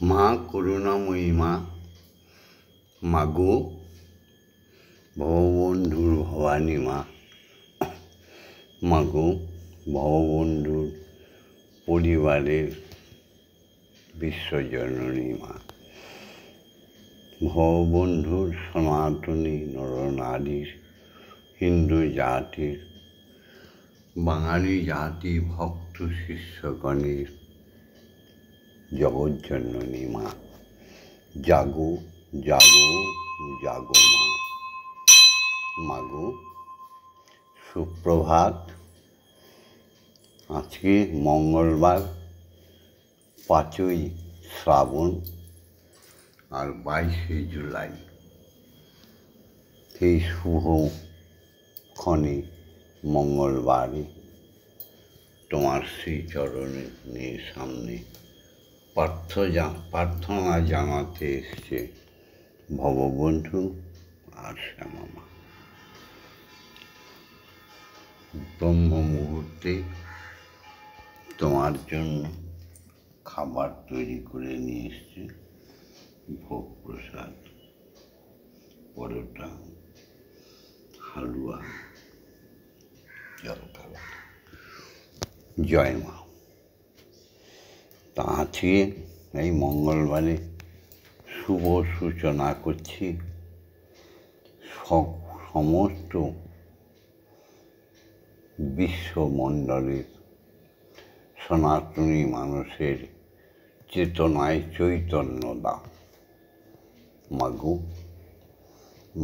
মা করুণাময়ী মা, মাগো ভববন্ধুর ভবানী মা, মাগো ভববন্ধুর পরিবারের বিশ্বজননী মা, ভববন্ধুর সনাতনী নরনারীর, হিন্দু জাতির, বাঙালি জাতি ভক্ত শিষ্যগণের জগজ্জননী মা, জাগো জাগো জাগো মা। মাগো সুপ্রভাত। আজকে মঙ্গলবার, 5ই শ্রাবণ আর 22শে জুলাই। এই শুভক্ষণে মঙ্গলবারে তোমার শ্রীচরণের সামনে প্রার্থনা জানাতে এসছে ভববন্ধু আর শ্যামা। ব্রহ্ম মুহূর্তে তোমার জন্য খাবার তৈরি করে নিয়ে এসছে, ভোগ প্রসাদ, পরোটা, হালুয়া, জলখাবার। জয় মা। তা আজকে এই মঙ্গলবারে শুভ সূচনা করছি সমস্ত বিশ্বমণ্ডলের সনাতনী মানুষের চেতনায় চৈতন্য দাও। মাগো,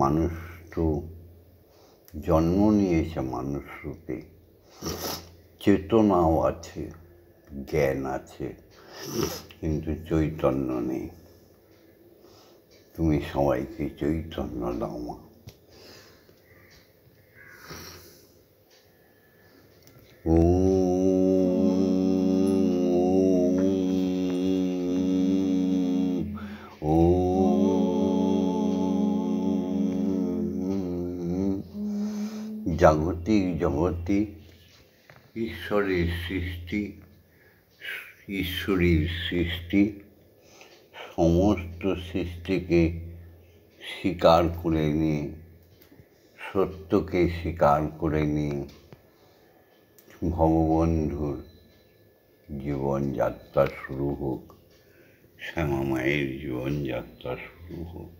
মানুষ তো জন্ম নিয়েছে মানুষ রূপে, চেতনাও আছে, জ্ঞান আছে, কিন্তু চৈতন্য নেই। তুমি সবাইকে চৈতন্য দাও মা। জাগতিক জগতে ঈশ্বরের সৃষ্টি, ঈশ্বরের সৃষ্টি, সমস্ত সৃষ্টিকে স্বীকার করে নিয়ে, সত্যকে স্বীকার করে নিয়ে ভববন্ধুর জীবনযাত্রা শুরু হোক, শ্যামা মায়ের জীবনযাত্রা শুরু হোক।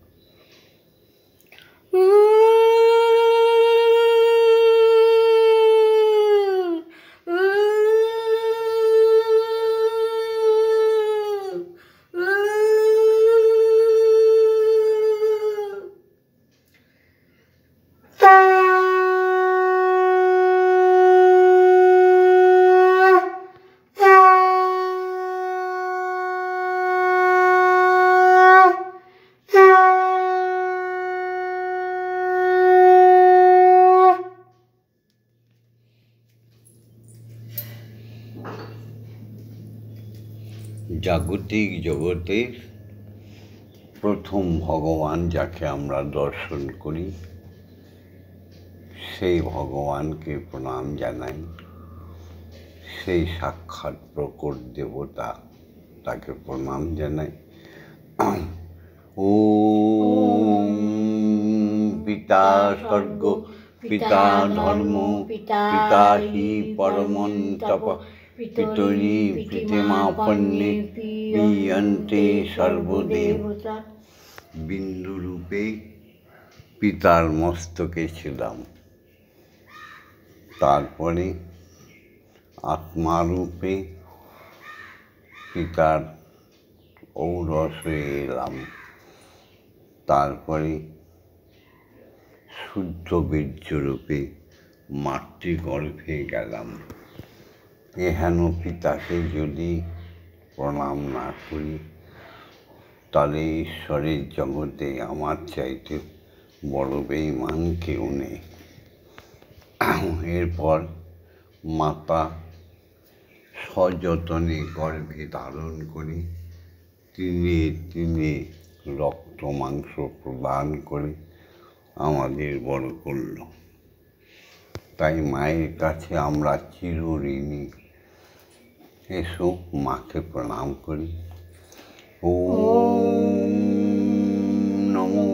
জাগতিক জগতের প্রথম ভগবান যাকে আমরা দর্শন করি, সেই ভগবানকে প্রণাম জানাই। সেই সাক্ষাৎ প্রকট দেবতা, তাকে প্রণাম জানাই। ওম পিতা স্বর্গ, পিতা ধর্ম, পিতা হি পরমং তপ, পিতরি পিতৃমাপন্নে পীয়ন্তে সর্বদেবতা। বিন্দু রূপে পিতার মস্তকে ছিলাম, তারপরে আত্মারূপে পিতার ঔরস হয়ে এলাম, তারপরে শুদ্ধ বীর্যরূপে মাতৃগর্ভে গেলাম। এহেন পিতাকে যদি প্রণাম না করি, তাহলে ঈশ্বরের জগতে আমার চাইতে বড় বেঈমান কেউ নেই। এরপর মাতা সযতনে গর্ভে ধারণ করে তিনে তিনে রক্ত মাংস প্রদান করে আমাদের বড় করল। তাই মায়ের কাছে আমরা চিরঋণী। এসো মাকে প্রণাম করি। ওম নমো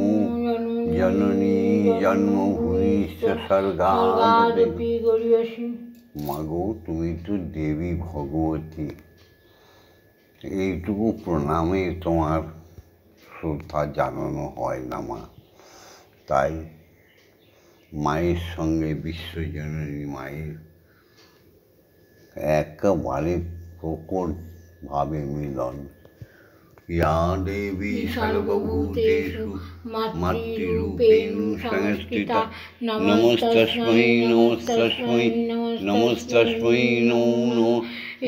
জননী জন্মভূমিশ্চ স্বর্গাদপি গরীয়সী। মাগো, তুমি তো দেবী ভগবতী, এইটুকু প্রণামে তোমার শ্রদ্ধা জানানো হয় না মা। তাই মায়ের সঙ্গে বিশ্বজননী মায়ের একেবারে প্রকটভাবে মিলন। ইয়া দেবী সর্বভূতেষু মাতৃরূপেণ সংস্থিতা নমস্তস্मै নমস্তস্मै নমস্তস্मै নমো নমঃ।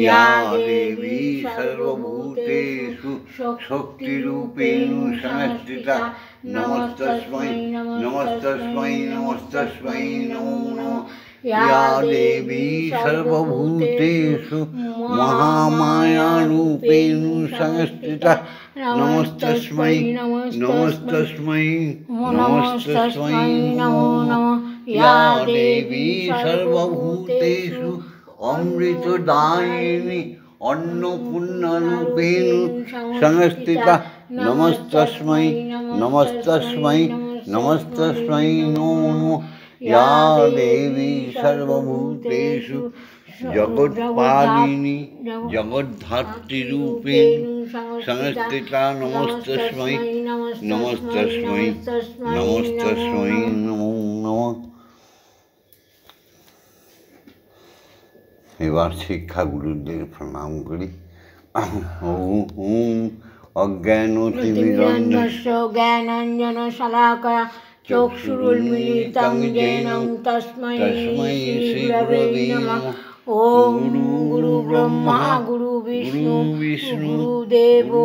ইয়া দেবী সর্বভূতেষু শক্তিরূপেণ সংস্থিতা নমস্তস্मै নমস্তস্मै নমস্তস্मै নমো নমঃ। ইয়া দেবী সর্বভূতেষু মহামায়ারূপেণ সংস্থিতা নমস্তস্मै নমস্তস্मै নমস্তস্मै নমো নমঃ। ইয়া দেবী সর্বভূতেষু অমৃতদায়িনী অন্নপূর্ণারূপেণ সংস্থিতা নমস্তস্मै নমস্তস্मै নমস্তস্मै নমো নমঃ। ইয়া দেবী সর্বভূতেষু জগৎপালিনী জগদ্ধাত্রীরূপেণ সংস্থিতা নমস্তস্मै নমস্তস্मै নমস্তস্मै নমো নমঃ। এবার শিক্ষাগুরুদের প্রণাম করি। ওম অজ্ঞানতিমিরন্ধস্য জ্ঞানাঞ্জনশলাকয়া চক্ষুरुन्मीलितं येन तस्मै श्रीगुरवे नमः। ओम गुरु ब्रह्मा गुरु विष्णु गुरुदेवो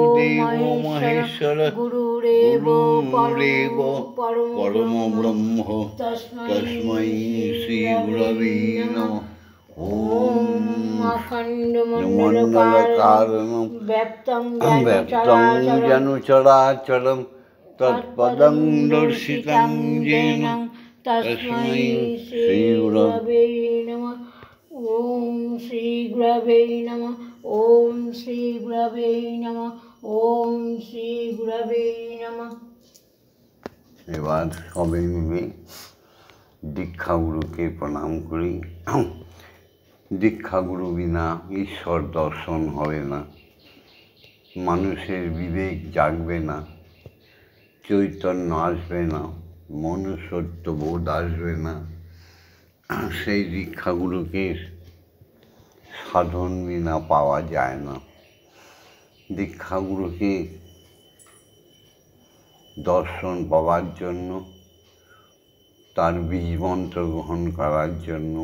महेश्वर गुरुरेव परम ब्रह्म तस्मै श्रीगुरवे नमः। ओम अखण्डमण्डलकारणं व्याप्तं येन चराचरं तत्पदं दर्शितं येन तस्मै श्रीगुरवे नमः। ओम श्रीगुरवे नमः। ओम श्रीगुरवे नमः। ओम श्रीगुरवे नमः। এবার সবাই মিলে দীক্ষাগুরুকে প্রণাম করি। দীক্ষাগুরু বিনা ঈশ্বর দর্শন হবে না, মানুষের বিবেক জাগবে না, চৈতন্য আসবে না, মনুষ্যত্ব বোধ আসবে না। সেই দীক্ষাগুরুকে সাধন বিনা পাওয়া যায় না। দীক্ষাগুরুকে দর্শন পাওয়ার জন্য, তার বীজমন্ত্র গ্রহণ করার জন্য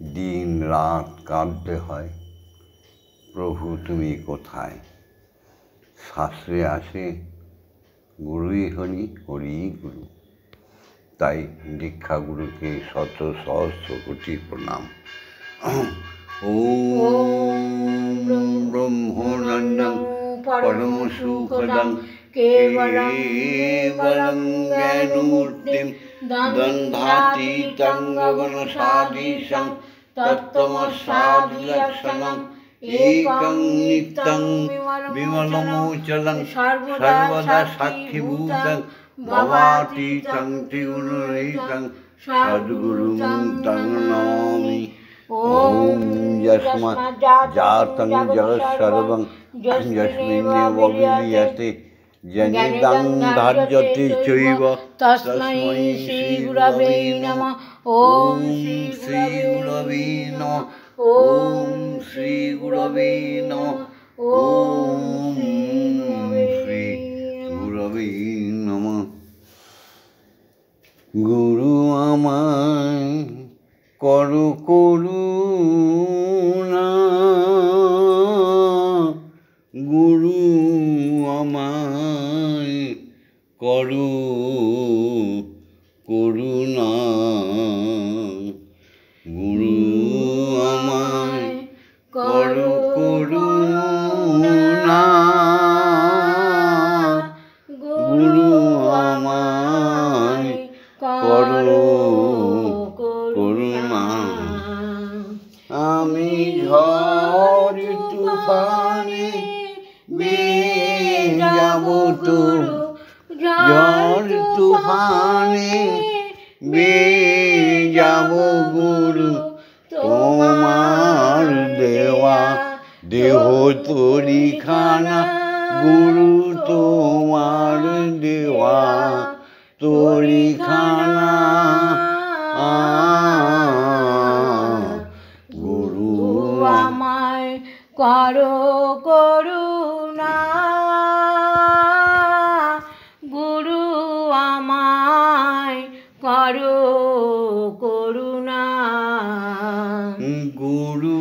দিন রাত কাঁদতে হয়, প্রভু তুমি কোথায়। শাস্ত্রে আসে গুরুই হরি হরিই গুরু। তাই দীক্ষাগুরুকে শত সহস্র কোটি প্রণাম। ওম ব্রহ্মানন্দং পরম সুখদং কেবলং জ্ঞানমূর্তিং দ্বন্দ্বাতীतं গগনসদৃশং তত্ত্বমস্যাদিলক্ষণং একং নিত্যং বিমলমোচলং সর্বদা সাক্ষীভূতং ভবাতীतं ত্রিগুণরহিतं সদ্গুরুং তং নমামি। ওম যস্মাৎ জাতং জগৎসর্বং যস্মিন্নেব বিলীয়তে জনিদং ধার্যতে চৈব তস্मै শ্রীগুরবে নমঃ। ওম শ্রীগুরবে নমঃ। ওম শ্রীগুরবে নমঃ। ওম শ্রীগুরবে নমঃ। গুরু আমায় করো করুণা, গুরু আমায় করো করুণা, গুরু আমায় করো করুণা, গুরু আমায় করো করুণা। আমি ঝড় তুফানে যাব তরু ঝড় তুফানে যাব গুরু তোমার দেওয়া দেহ তরিখানা গুরু তোমার দেওয়া তরিখানা গুরু আমায় করো করুণা গুরু আমায় করো করুণা গুরু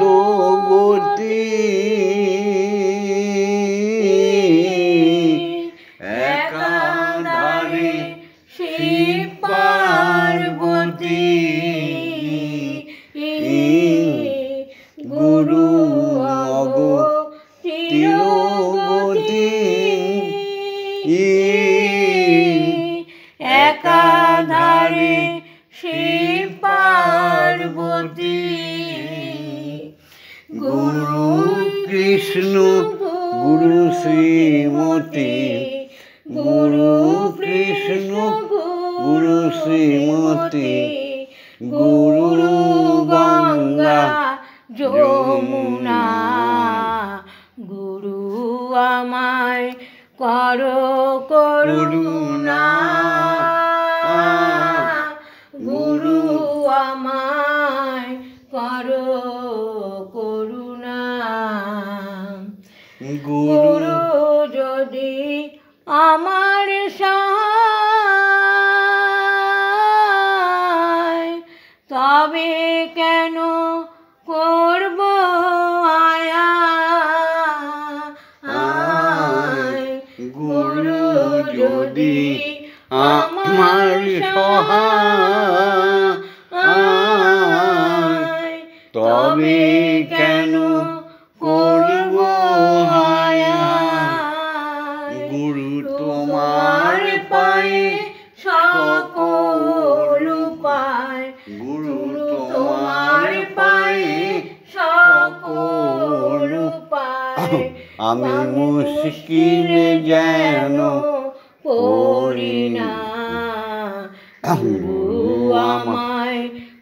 অগতিরগতি একাধারে শিব পার্বতী গুরু অগতিরগতি একাধারে শিব পার্বতী গুরু কৃষ্ণ গুরু শ্রীমতী গুরু কৃষ্ণ গুরু শ্রীমতী গুরু গঙ্গা যমুনা গুরু আমায় করো করুণা গুরু আমায় করো করুণা গুরু যদি আমার সহায় তবে কেন করব আয়া গুরু যদি আমার সহায় তবে কেন করব হায়া গুরু তোমার পায়ে সকল উপায় গুরু তোমার পায়ে সকল উপায় আমি মুশকিলে যেন পড়ি না গুরু আমায়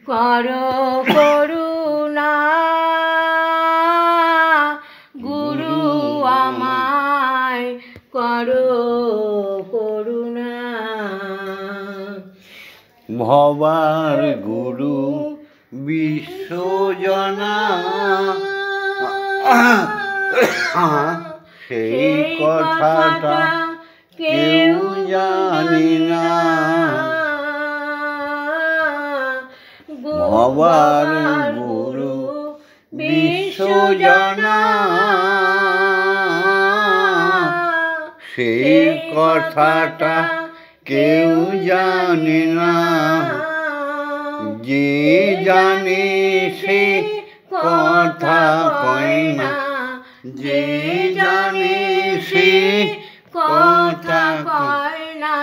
করো করুণা গুরু আমায় করো করুণা ভবার গুরু বিশ্বজনা সেই কথাটা কেউ জানি না ভবার গুরু বিশ্বজনা সেই কথাটা কেউ জানে না যে জানে সে কথা কয় না যে জানে সে কথা কয় না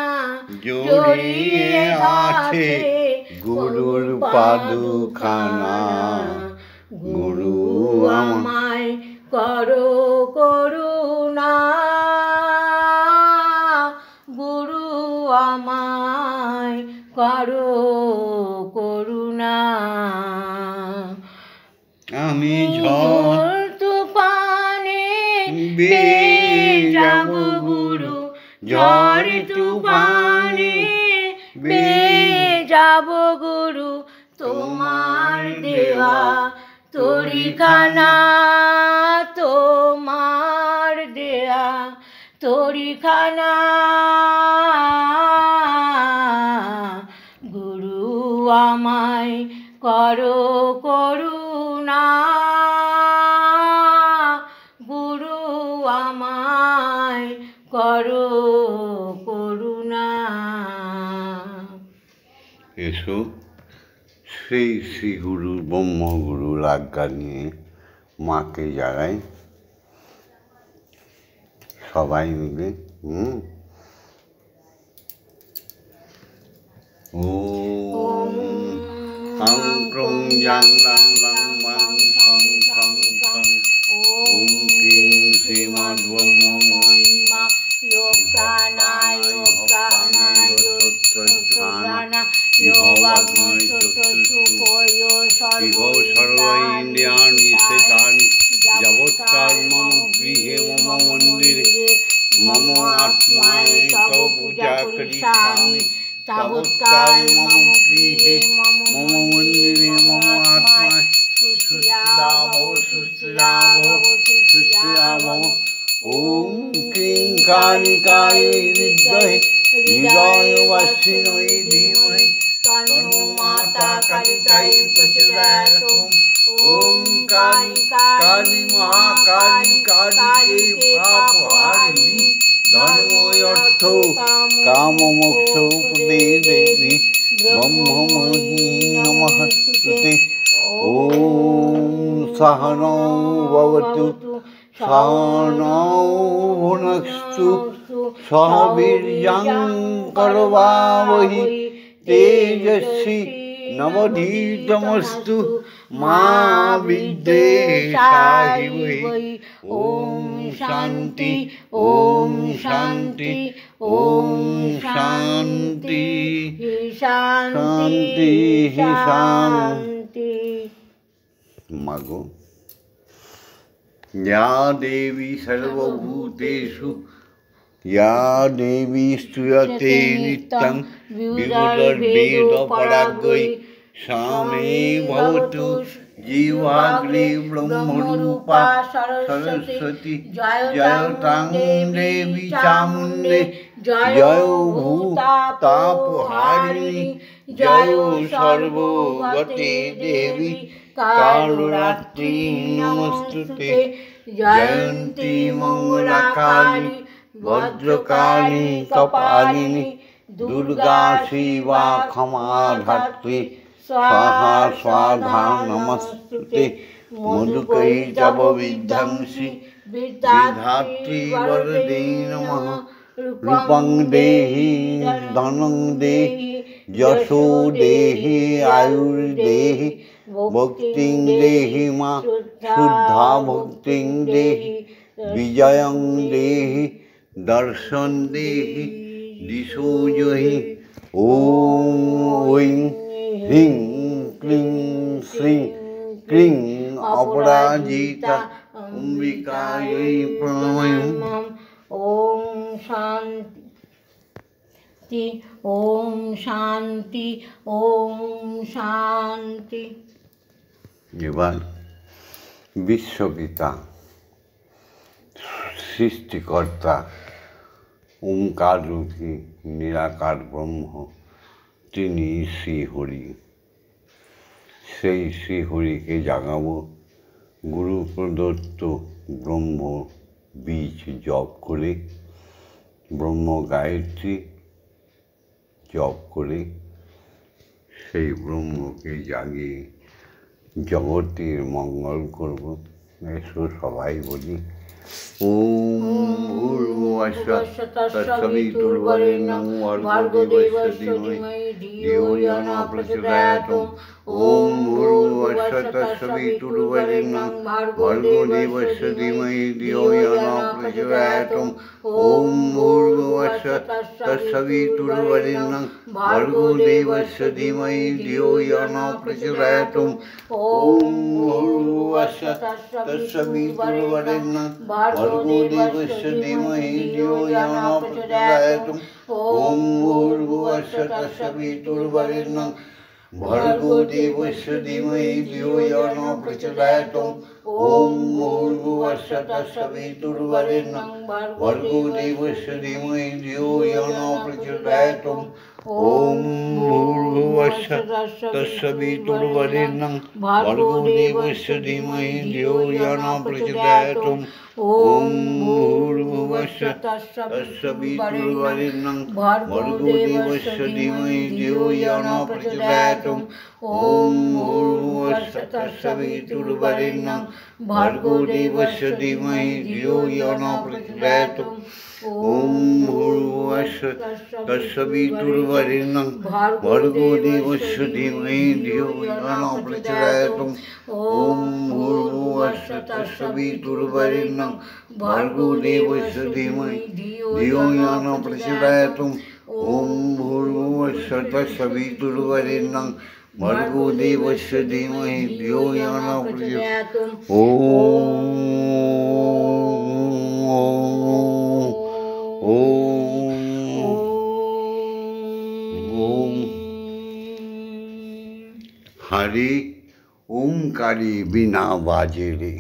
জড়িয়ে আছে গুরুর পাদুখানা গুরু আমায় করো করুণা গুরু আমায় করো করুণা আমি ঝড় তুফানে যাব গুরু ঝড় তুফানে যাব গুরু তোমার দেওয়া তরিখানা তোমার দেয়া তরিখানা গুরু আমায় করো করুণা গুরু আমায় করো করুণা এসো শ্রী শ্রী গুরু ব্রহ্মগুরুর আজ্ঞা নিয়ে মাকে জাগাই সবাই মিলে ওম হাং ক্রং জাং লাং লাং ইহো সর্বৈন্দ্রিয়াণি শেতানি যাবৎকাল মম গৃহে মম মন্দিরে মম আত্মায় তব পূজা করিষ্যামি তাবৎকাল মম গৃহে মম মন্দিরে মম আত্মায় সুস্থিরা ভব সুস্থিরা ভব সুস্থিরা ভব। ওম ক্রিং কালিকায় বিদ্মহে হৃদয়বাসিন্যৈ ধীমহি তন্নো মাতা কালিকাই প্রচোদয়াৎ। ওম কালী কালী মহাকালী কালিকে পাপহারিণী ধর্ম অর্থ কাম মোক্ষ প্রদে দেবী ব্রহ্মময়ী নমস্তুতে। ওম সহনৌ ভবতু সহনৌ ভুনস্তু সহ বীর্যং করবাবহি তেজস্বী নবধীতমস্তু মা বিদ্বেষায়। ওম শান্তি ওম শান্তি ওম শান্তি শান্তি শান্তি। মাগো या देवी सर्वभूतेषु या देवी स्तूयते नित्यं विबुधैर्वेदपरागै सा मे भवतु जीवाग्रे ब्रह्मरूपा सरस्वती जयतां देवी चामुण्डे जय भूतापहारिणी जय सर्वगते देवी कालरात्रि नमस्तुते। जयन्ती मंगलाकाली भद्रकाली कपालिनी दुर्गा शिवा क्षमा धात्री स्वाहा स्वाधा नमस्तुते। मधुकै जप विध्वंसी विधात्री वरदे नमः। रूपं देहि धनं देहि यशो देहि आयुर्देहि भक्तिं देहि मा शुद्धा भक्तिं देहि विजयं देहि दर्शन देहि दिशो जहि। ॐ ऐं ह्रीं क्लीं श्रीं क्लीं अपराजिता अम्बिकायै प्रणमः। ओम शांति ओम शांति ओम शांति। এবার বিশ্বপিতা সৃষ্টিকর্তা ওঙ্কার রূপী নিরাকার ব্রহ্ম তিনি শ্রীহরি। সেই শ্রীহরিকে জাগাবো গুরু প্রদত্ত ব্রহ্ম বীজ জপ করে, ব্রহ্ম গায়ত্রী জপ করে সেই ব্রহ্মকে জাগিয়ে জগতের মঙ্গল করব। এসো সবাই বলি ওম ভূর্ভুবস্সুঃ তৎসবিতুর্বরেণ্যং ভর্গো দেবস্য ধীমহি ধিয়ো यो न प्रचोदयात्। ओम भूर्भुवस्सुः तत्सवितुर्वरेण्यं भर्गो देवस्य धीमहि धियो यो न प्रचोदयात्। ओम भूर्भुवस्सुः तत्सवितुर्वरेण्यं भर्गो देवस्य धीमहि धियो यो न प्रचोदयात्। ओम भूर्भुवस्सुः तत्सवितुर्वरेण्यं भर्गो देवस्य धीमहि धियो यो न प्रचोदयात्। ओम भूर्भुवस्सुः तत्सवितुर्वरेण्यं भर्गो देवस्य धीमहि धियो यो न प्रचोदयात्। ओम भूर्भुवस्सुः तत्सवितुर्वरेण्यं भर्गो देवस्य धीमहि धियो यो न प्रचोदयात्। ओम भूर्भुवस्सुः तत्सवितुर्वरेण्यं भर्गो देवस्य धीमहि धियो यो न प्रचोदयात्। ओम भूर्भुवस्सुः तत्सवितुर्वरेण्यं भर्गो देवस्य धीमहि धियो यो न प्रचोदयात्। ओम भूर्भुवस्सुः तत्सवितुर्वरेण्यं भर्गो देवस्य धीमहि धियो यो न प्रचोदयात्। ओम भूर्भुवस्सुः तत्सवितुर्वरेण्यं भर्गो देवस्य धीमहि धियो यो न प्रचोदयात्। ओम भूर्भुवस्सुः तत्सवितुर्वरेण्यं भर्गो देवस्य धीमहि धियो यो न प्रचोदयात्। ॐ भूर्भुवस्सुः तत्सवितुर्वरेण्यं भर्गो देवस्य धीमहि धियो यो नः प्रचोदयात्। हरि ओंकारे बिना बाजे रे,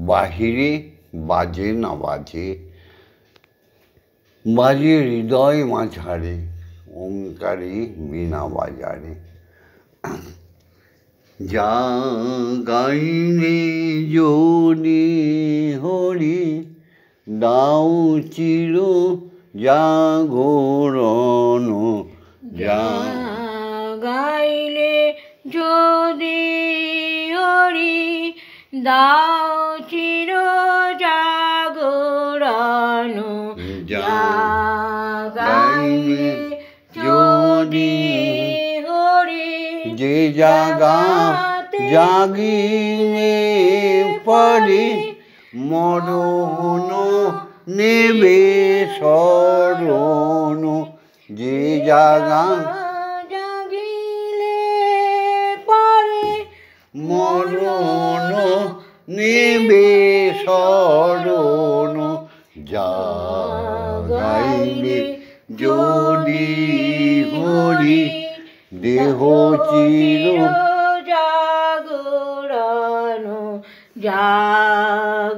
बाहिरे बाजे ना बाजे, बाजे हृदय माझारे, ओंकारे बिना बाजारे। जा गाइने जोनी हरि दाও চিরো জাগরণ, যা গাইলে যদি হরি দাও চির জাগরণ, যা গাইলে যদি হরি যে জাগা জাগিনে পারে মরণ নেবে শরণ, যে জাগা জাগিলে পরে মরণ নেবে শরণ, যা গাইলে যদি হরি দেহ চির জাগরণ, যা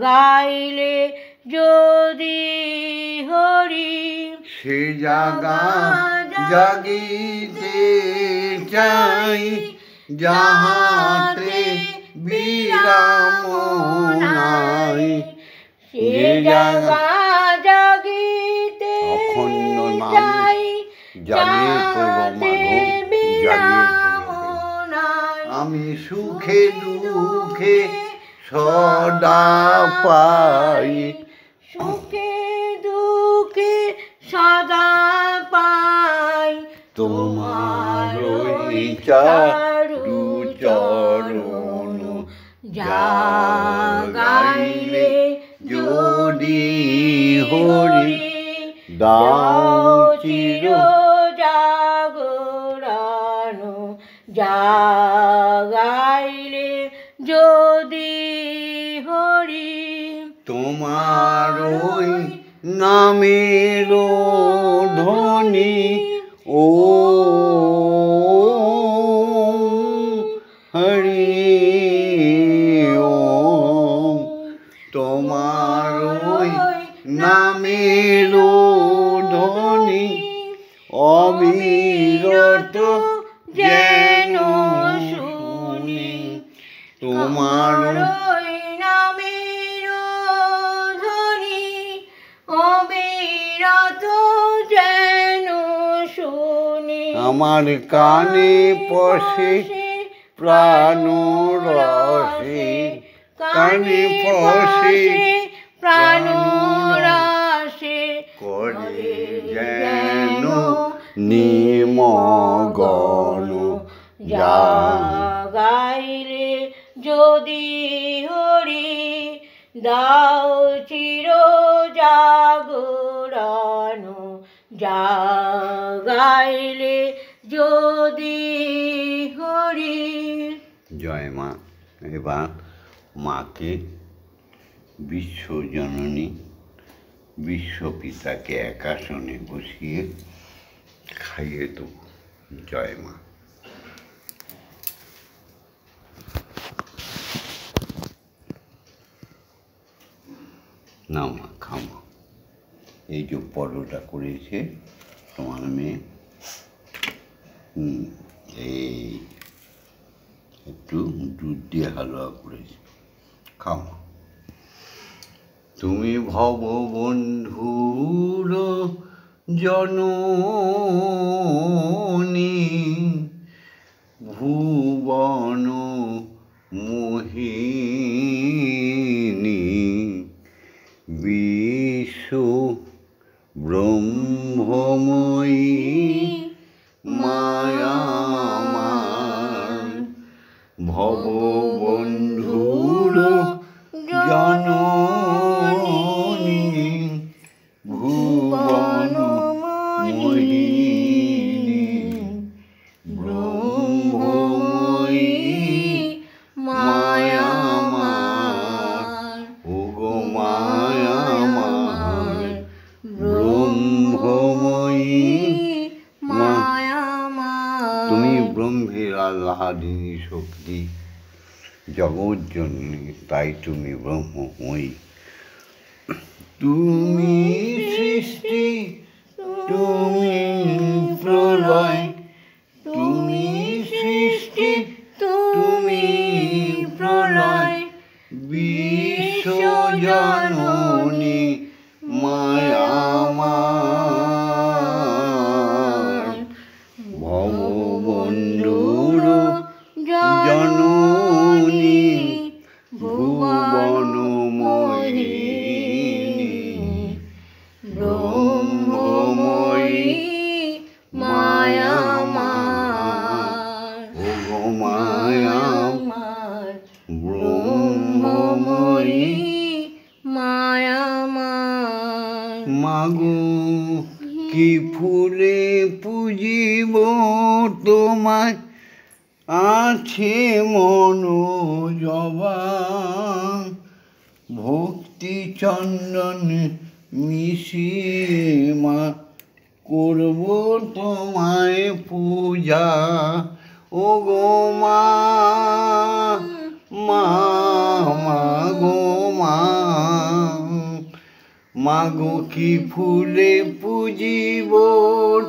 গাইলে যদি হরি সে জাগা জাগিতে চাই, যাহাতে বিরাম নাই, সে জাগা জাগিতে অখণ্ড নাম চাই, জ্বালিয়ে তোলো মাধব, জ্বালিয়ে তোলো। আমি সুখে দুঃখে সদা পাই, সুখে দুঃখে সদা পাই, তোমার চারু চরণ, যা গাইলে যদি হরি দাও চির জাগরণ, যা গাইলে যদি হরি তোমার নামের ধ্বনি ও হরি ওম, তোমার নামের ধ্বনি অবিরত যেন শুনি, তোমার নামের ধ্বনি অবিরত যেন শুনি, আমার কানে পশে প্রাণ রসে, কানে পশে প্রাণ রসে, করে যেন নিমগ্ন, যা গাইলে যদি হরি দাও চির জাগরণ, যা গাইলে যদি হরি। জয় মা। এবার মাকে বিশ্বজননী বিশ্বপিতাকে একাসনে বসিয়ে খাইয়ে দেব। জয় মা। না মা খামা, এই যে পরোটা করেছে তোমার মেয়ে, এই একটু দুধ দিয়ে হালুয়া করেছে, খাও। তুমি ভববন্ধুর জননী, ভুবন মোহিনী, বিশ্ব ব্রহ্মময়ী মায়ামার, ভববন্ধুর জননী, ভুবন মোহিনী। জগৎজননী, তাই তুমি ব্রহ্মময়ী। তুমি সৃষ্টি, তুমি প্রলয়, তুমি সৃষ্টি, তুমি প্রলয়, বিশ্বজননী মায়াময়। ভববন্ধুর জননী ভুবনমোহিনী, ব্রহ্মময়ী মায়াময়। ওগো মায়াময়, ব্রহ্মময়ী মায়াময়। মাগো কি ফুলে পুজিব তোমায়, আছে মনোজবা, ভক্তি চন্দন মিশিয়ে মা করব তোমায় পূজা। ও গো মা, মা গো মা, মাগো কি ফুলে পুজিব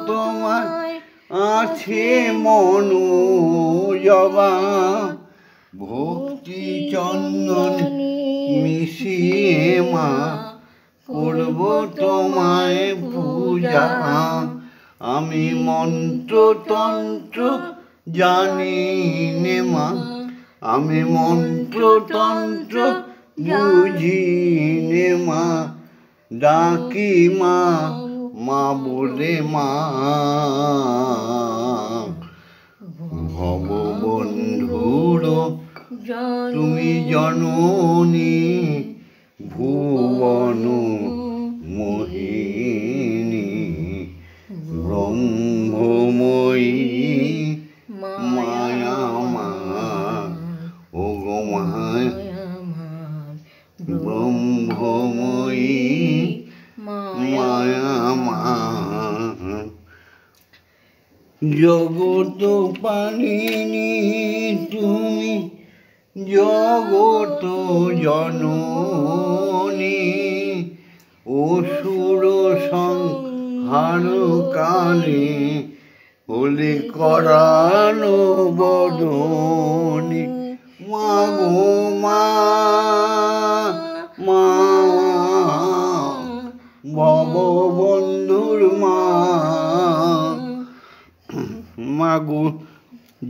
তোমায়, আছে মনোজবা, ভক্তি চন্দন মিশিয়ে মা করব তোমায় পূজা। আমি মন্ত্রতন্ত্র জানি নে মা, আমি মন্ত্রতন্ত্র বুঝি নে মা, ডাকি মা, মা বলে মা। ভববন্ধুর তুমি জননী ভুবন মোহিনী, ব্রহ্মময়ী মায়াময়। ও গো মায়া, ব্রহ্মময়ী মায়াময়। জগত পালিনী তুমি জগত জননী, অসুর সংহার কালে হলে করালো বদনী। মা গো মা, মা ভববন্ধুর মা। মাগো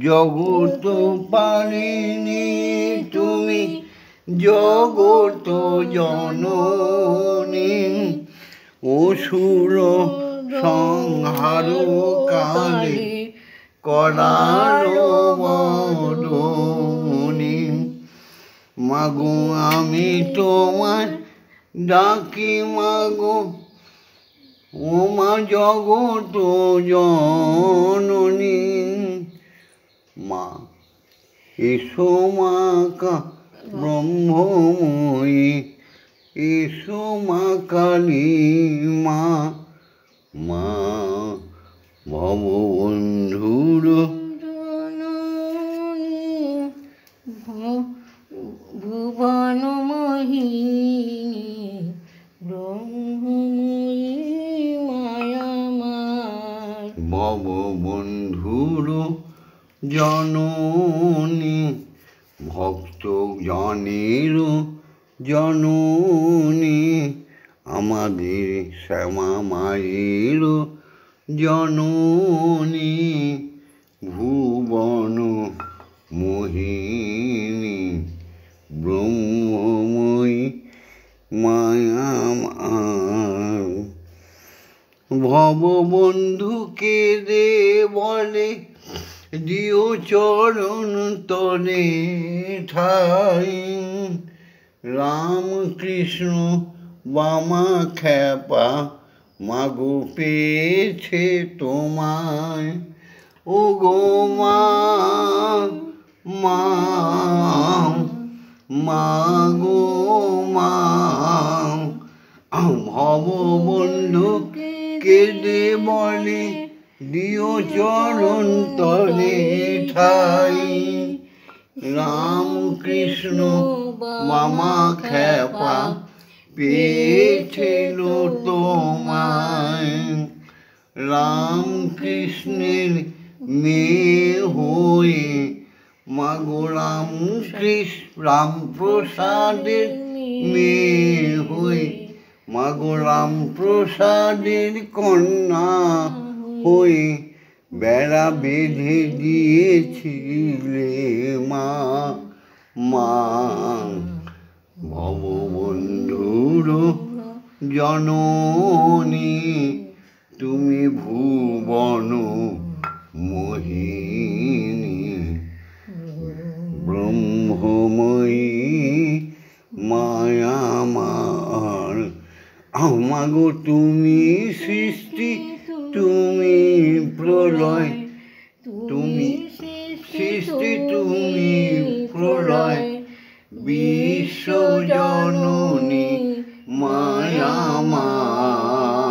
জগত পালিনী তুমি জগত জননী, অসুর সংহার কালে করালো বদনী। মাগো আমি তোমায় ডাকি মাগো, ও মা জগত জননী। মা এসো মা ব্রহ্মময়ী, এসো মা কালী মা। মা ভববন্ধুর ভুবনমোহিনী, ব্রহ্মময়ী মায়াময়। ভববন্ধুর জননী ভক্ত জনের জননী, আমাদের শ্যামা মায়ের জননী ভুবন মোহিনী, ব্রহ্মময়ী মায়াময়। ভববন্ধুকে দে বলে দিও চরণ তলে ঠাই, রামকৃষ্ণ বামা খ্যাপা মাগো পেয়েছে তোমায়। ও গো মা, মা গো মা। ভববন্ধুকে কেঁদে বলে দিও চরণ তলে ঠাই, রামকৃষ্ণ মামা খেপা পেয়েছিল তোমায়, রামকৃষ্ণের মেয়ে হয়ে মাগো রামপ্রসাদের মেয়ে হয়ে, মাগো রামপ্রসাদের কন্যা হয়ে বেড়া বেঁধে দিয়েছিলে মা। মা ভববন্ধুর জননী তুমি ভুবন মোহিনী, ব্রহ্মময়ী মায়া আমার। আমাগো তুমি সৃষ্টি তুমি প্রলয়, তুমি সৃষ্টি তুমি প্রলয়, বিশ্বজননী মায়া আমার।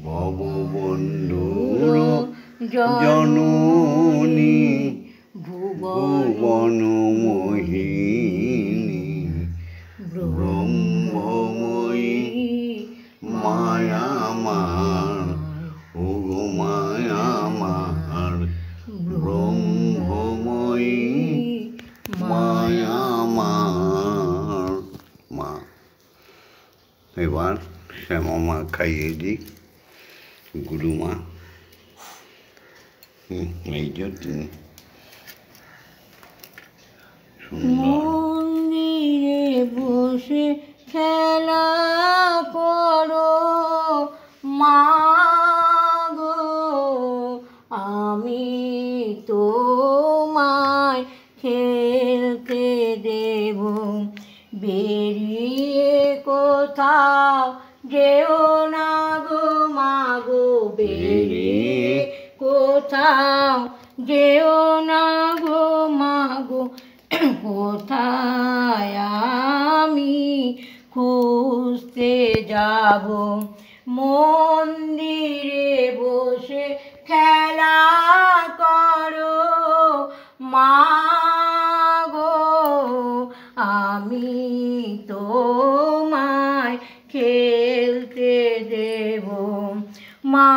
ভববন্ধুর জননী ভুবন মোহিনী, ব্রহ্মময়ী মায়া আমার। ওগো মায়া আমার, ব্রহ্মময়ী মায়া আমার। মা এবার শ্যামা মা খাইয়ে দিই, গুরুমা। এই যে তুমি মন্দিরে বসে খেলা করো মা গো, আমি তোমায় খেলতে দেব, বেরিয়ে কোথাও যেও না গো মা গো, বেরিয়ে কোথাও যেও না গো মা গো, কোথায় আমি খুঁজতে যাব, মন্দিরে বসে খেলা করো মা গো, আমি তোমায় খেলতে দেব, মা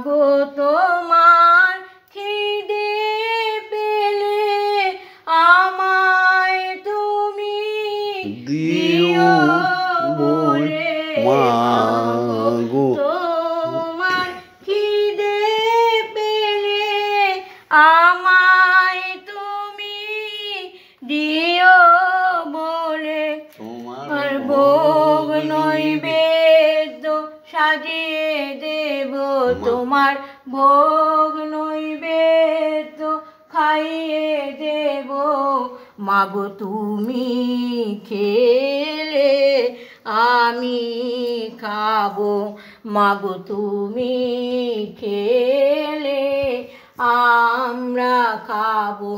গো তোমার খিদে পেলে আমায় তুমি দিও বলে, মা গো তোমার খিদে পেলে আমায় তুমি দিও বলে, তোমার ভোগ নৈবেদ্য সাজিয়ে দেব, তোমার ভোগ নৈবেদ্য খাইয়ে দেব, মাগো তুমি খেলে আমি খাবো, মাগো তুমি খেলে আমরা খাবো,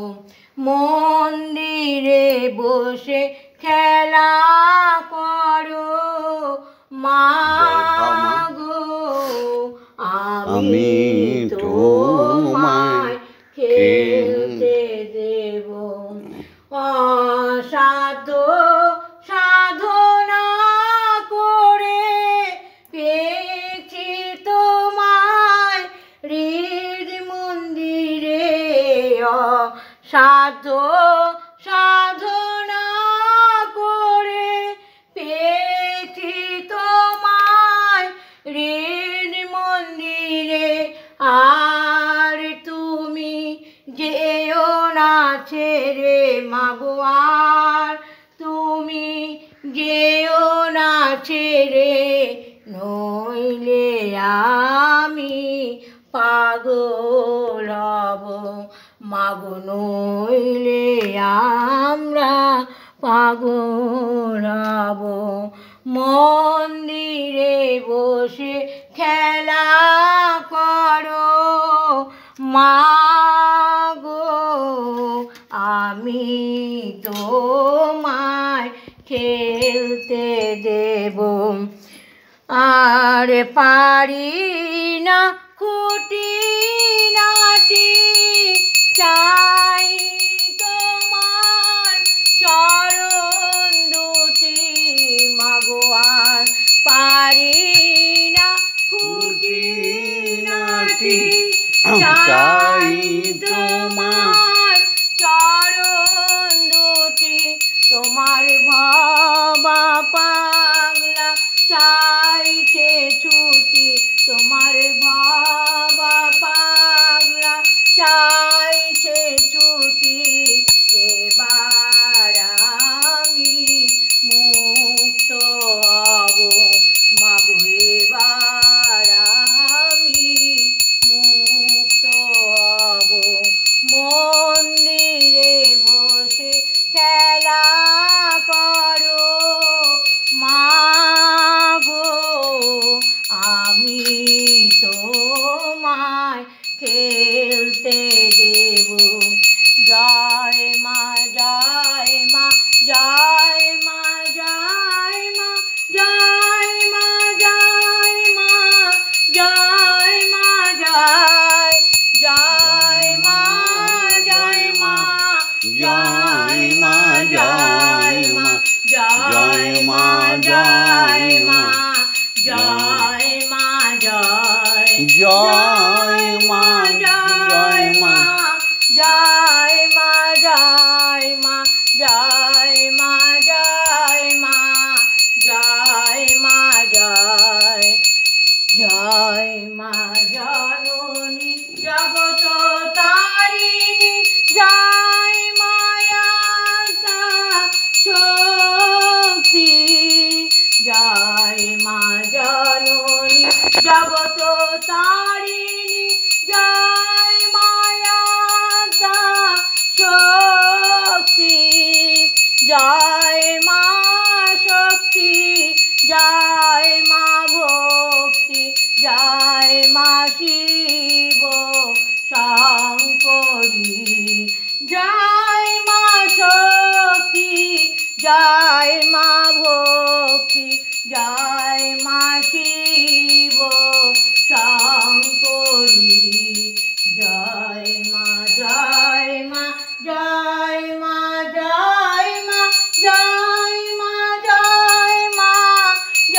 মন্দিরে বসে খেলা করো মা গো, আমি তোমায় খেলতে দেব, অসাধ্য সাধনা করে পেয়েছি তোমায় হৃদ মন্দিরে, অসাধ্য সাধনা করে পেয়েছি তোমায় হৃদ মন্দিরে, আর তুমি যেও না ছেড়ে মাগো, আর তুমি যেও না ছেড়ে, নইলে আমি পাগল হব, মাগো নইলে আমরা পাগল হব, মন্দিরে বসে খেলা করো মা গো, আমি তোমায় খেলতে দেব, আর পারি না খুঁটি নাটি চাই তোমার ভাবা পাগলা চাইছে ছুটি, তোমার ভাবা পাগলা চাইছে ছুটি। এবার আমি মুক্ত হব মাগো, এবার আমি মুক্ত হব। মন্দিরে বসে খেলা করো মাগো, আমি তোমায় খেলতে দেব। জয় মা জয় মা জয় মা জয় মা জয় মা জয় মা জয় মা জয় জয় মা জয় মা জয় মা জয় মা জয় মা জয় মা জয় মা জয় জয় মা জয় মা জয় মা জয় মা জয় মা জয় মা জয় মা জয় জয় মা জননী জগত তারিণী জয় মায়া শক্তি জয় মা জননী জগত তারিণী জয় মায়া শক্তি জয় মা শক্তি জয় মা ভক্তি জয় মা শিব শঙ্করী জয় মা শক্তি জয় মা ভক্তি জয় মা শিব শঙ্করী জয় মা জয় মা জয় মা জয় মা জয় মা জয় মা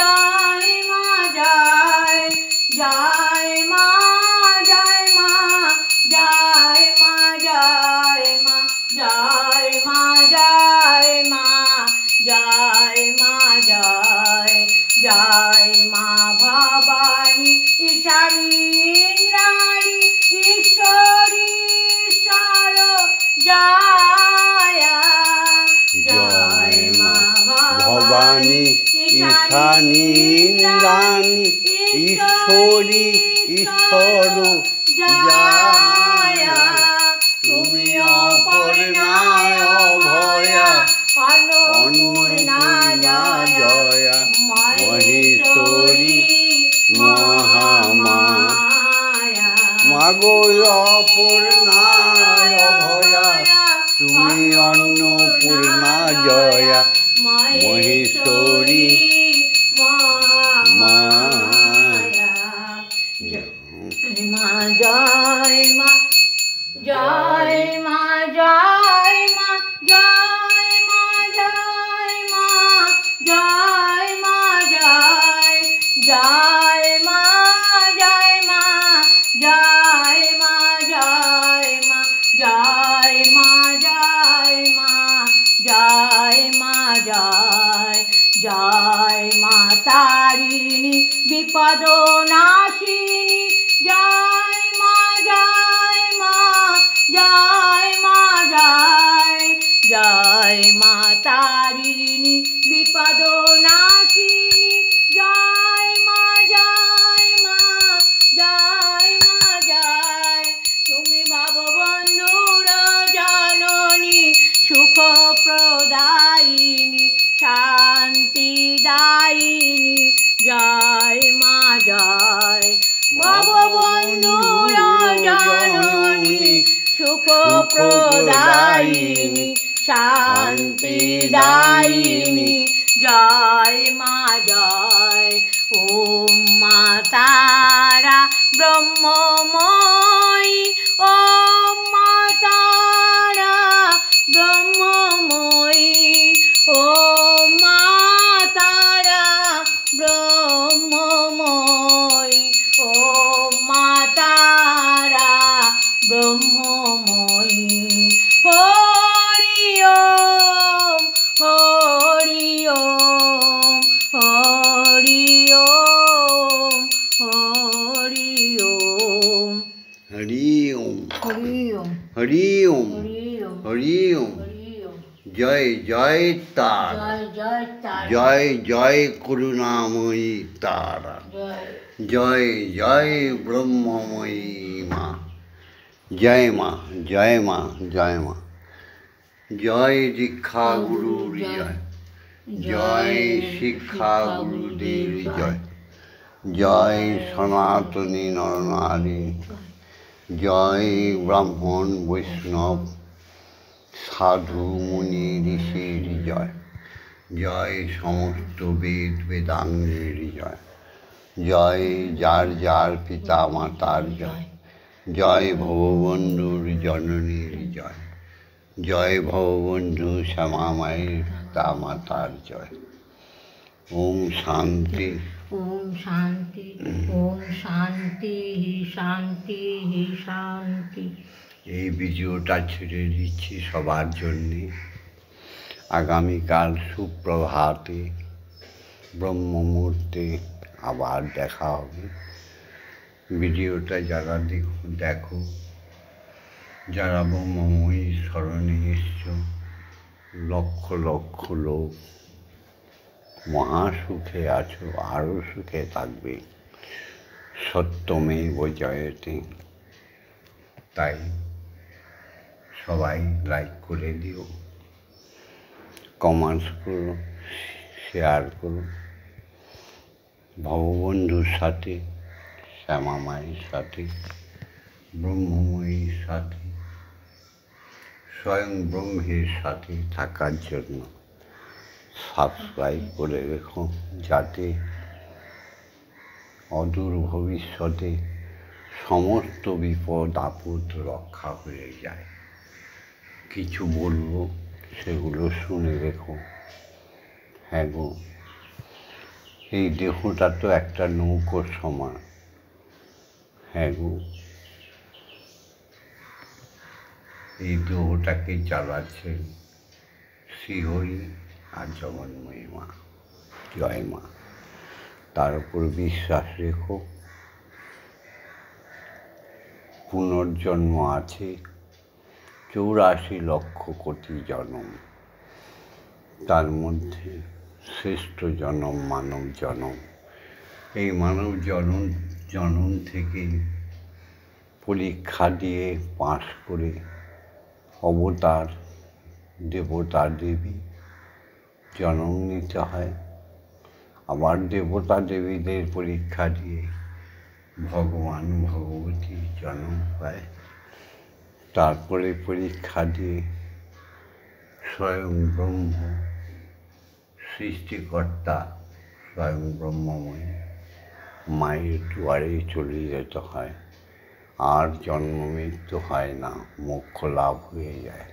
জয় মা জয় জয় মা জয় মা জয় মা জয় মা জয় মা জয় মা জয় মা জয় জয় মা ভবানী ঈশানী ইন্দ্রাণী ঈশ্বরী ঈশ্বর জয় জয় মা ভবানী ঈশানী ইন্দ্রাণী ঈশ্বরী ঈশ্বর জয়। তুমি অপর্ণায় অভয়া অন্নপূর্ণা জয়া মহেশ্বরী মহামায়া। মাগো অপর্ণায় অভয়া তুমি অন্নপূর্ণা জয়া মহেশ্বরী মহামায়া। মা জয় মা জয় মা জয় মা জয় মা জয় মা জয় মা জয় জয় মা জয় মা জয় মা জয় মা জয় মা জয় মা জয় মা জয় জয় মা তারিণী বিপদ নাশিনী জয় মা জয় মা জয় মা জয় জয় মা তারিণী বিপদ নাশিনী জয় মা জয় মা জয় মা জয়। তুমি ভববন্ধুর জননী সুখ প্রদায়িনী শান্তিদায়িনী জয় মা জয়। ভববন্ধুর জননী সুখ প্রদায়িনী শান্তিদায়িনী জয় মা জয়। ওম মা তারা ব্রহ্মময়ী ওম মা তারা ব্রহ্মময়ী ওম মা তারা ব্রহ্মময়ী ওম মা তারা ব্রহ্মময়ী। হরি ওম হরি ওম। হরি ওম। জয় জয় তারা, জয় জয় তারা। জয় জয় করুণাময়ী তারা, জয় জয় জয় ব্রহ্মময়ী মা। জয় মা, জয় মা, জয় মা। জয় দীক্ষা গুরুর জয়, জয় শিক্ষা গুরুদের জয়, জয় সনাতনী নরনারী, জয় ব্রাহ্মণ বৈষ্ণব সাধু মুনি ঋষির জয়, জয় সমস্ত বেদ বেদাঙ্গের জয়, জয় যার যার পিতা মাতার জয়, জয় ভববন্ধুর জননীর জয়, জয় ভববন্ধু শ্যামা মায়ের পিতা মাতার জয়। ওম শান্তি। ওম শান্তি। ওম শান্তি শান্তি শান্তি। এই ভিডিওটা ছেড়ে দিচ্ছি সবার জন্যে। আগামীকাল সুপ্রভাতে ব্রহ্ম মুহূর্তে আবার দেখা হবে। ভিডিওটা যারা দেখো, যারা ব্রহ্মময়ীর স্মরণে এসছো, লক্ষ লক্ষ লোক মহাসুখে আছো, আরও সুখে থাকবে। সত্যমেব জয়তে। তাই সবাই লাইক করে দিও, কমেন্টস করো, শেয়ার করো। ভববন্ধুর সাথে, শ্যামা মায়ের সাথে, ব্রহ্মময়ীর সাথে, স্বয়ং ব্রহ্মের সাথে থাকার জন্য সাবস্ক্রাইব করে রেখো, যাতে অদূর ভবিষ্যতে সমস্ত বিপদ আপদ রক্ষা হয়ে যায়। কিছু বলবো, সেগুলো শুনে রেখো। হ্যাঁ গো, এই দেহটা তো একটা নৌকোর সমান। হ্যাঁ গো, এই দেহটাকে চালাচ্ছেন শ্রীহরি আর জগন্ময়ী মা। জয় মা। তার উপর বিশ্বাস রেখো। পুনর্জন্ম আছে 84 লক্ষ কোটি জনম, তার মধ্যে শ্রেষ্ঠ জনম মানব জনম। এই মানব জনম থেকে পরীক্ষা দিয়ে পাশ করে অবতার দেবতা দেবী জন্ম নিতে হয়। আবার দেবতা দেবীদের পরীক্ষা দিয়ে ভগবান ভগবতী জন্ম পায়। তারপরে পরীক্ষা দিয়ে স্বয়ং ব্রহ্ম সৃষ্টিকর্তা, স্বয়ং ব্রহ্মময়ী মায়ের দুয়ারে চলে যেতে হয়। আর জন্ম মৃত্যু হয় না, মোক্ষ লাভ হয়ে যায়।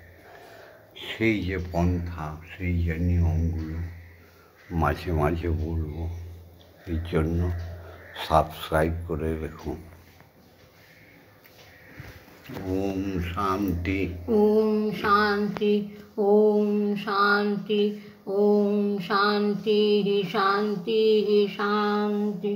সেই যে পন্থা, সেই যে নিয়মগুলো মাঝে মাঝে বলবো, এই জন্য সাবস্ক্রাইব করে রেখুন। ওম শান্তি। ওম শান্তি। ওম শান্তি। ওম শান্তি শান্তি শান্তি।